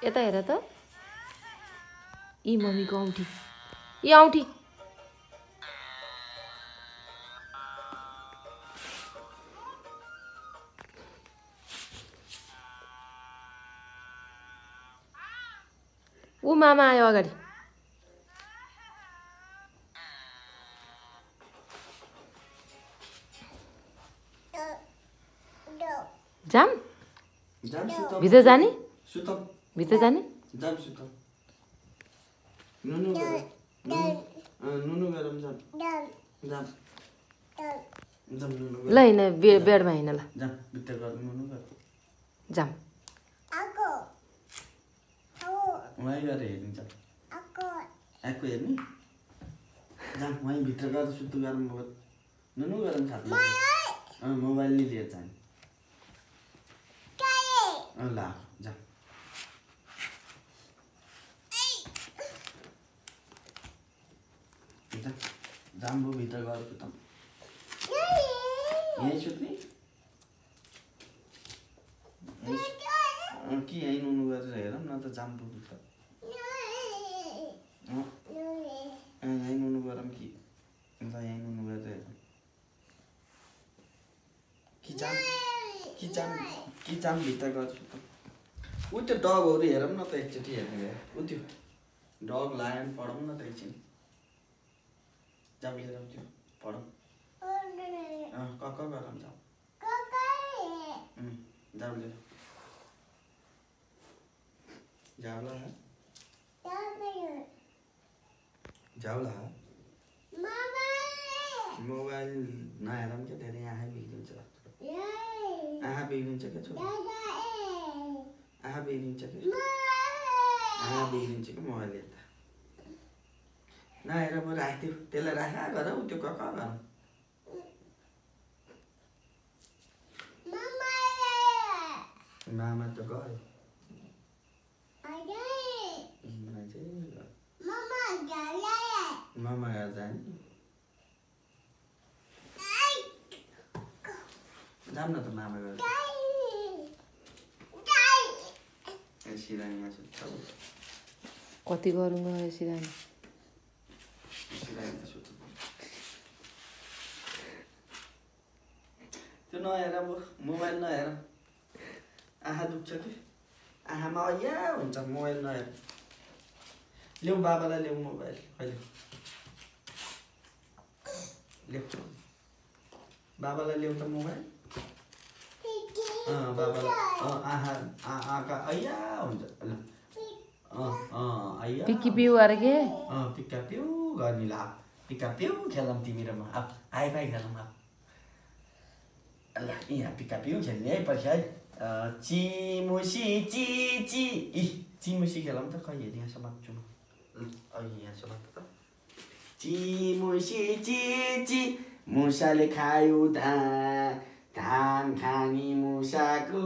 यता हेर त यी मम्मीको औँठी यी औँठी ऊ मामा आयो अगाडि जाम भित्र जाने भित्र जाने ल हिँड बेडमा हिँड ल जाम आएको हेर्ने जाम वहीँ भित्र गएर सुत्तु गएर नुनु गरौँ छात्नु मोबाइल नि लिएर जाने ल जाम जाम्बो भित्र गएर सुतौँ यहीँ सुत्ने कि यहीँ नुनु गरेर हेरौँ न त जाम्बो भित्र यहीँ नुनु गरौँ कि अन्त यहीँ नुनु गरेर हेरौँ कि जाम भित्र गएर सुतौँ ऊ त्यो डगहरू हेरौँ न त एकचोटि हेर्ने गयो ऊ त्यो डग लायन पढौँ न त एकछिन जाम लिएर त्यो पढौँ कक गरौँ जाम जाम लिएर जाउला जाउला मोबाइल नहेरौँ क्या धेरै आँखा बिग्रिन्छ आँखा बिग्रिन्छ क्या छोरा आँखा बिग्रिन्छ क्या मोबाइल हेर्दा नहेर म राख्थ्यो त्यसलाई राख गर ऊ त्यो कक गरौँ मामा त गयो मामा घर जाने जाम न त मामा घर सिरानीमा सुत्छ कति गरौँ गयो सिरानी त्यो नहेर मोबाइल नहेर आँखा दुख्छ कि आँखामा अया हुन्छ मोबाइल नहेर ल्याऊ बाबालाई ल्याऊ मोबाइल कहिले ल्याऊ बाबालाई ल्याऊ त मोबाइल बाबालाई आँखा अया हुन्छ ल अया पिक्की पिउ अरे के पिक्का पिउ गर्ने ल पिक्का पिउ खेलौँ तिमी र म अब हाई फाई खेलौँ अब ल यहाँ पिक्का पिउ खेल्ने है पछि है चिमुसी ची चिमुसी खेलौँ त खै हेर यहाँ समात्छु म यहाँ समात्छु त चिमुसी ची मुसाले खायो धान खानी मुसाको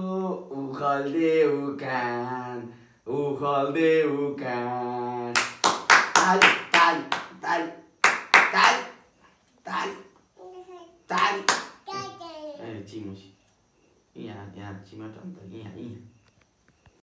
उखल्दे उखान ताल ताल ताल ताल ताल ताल चिमुसी यहाँ चिमाट अन्त यहाँ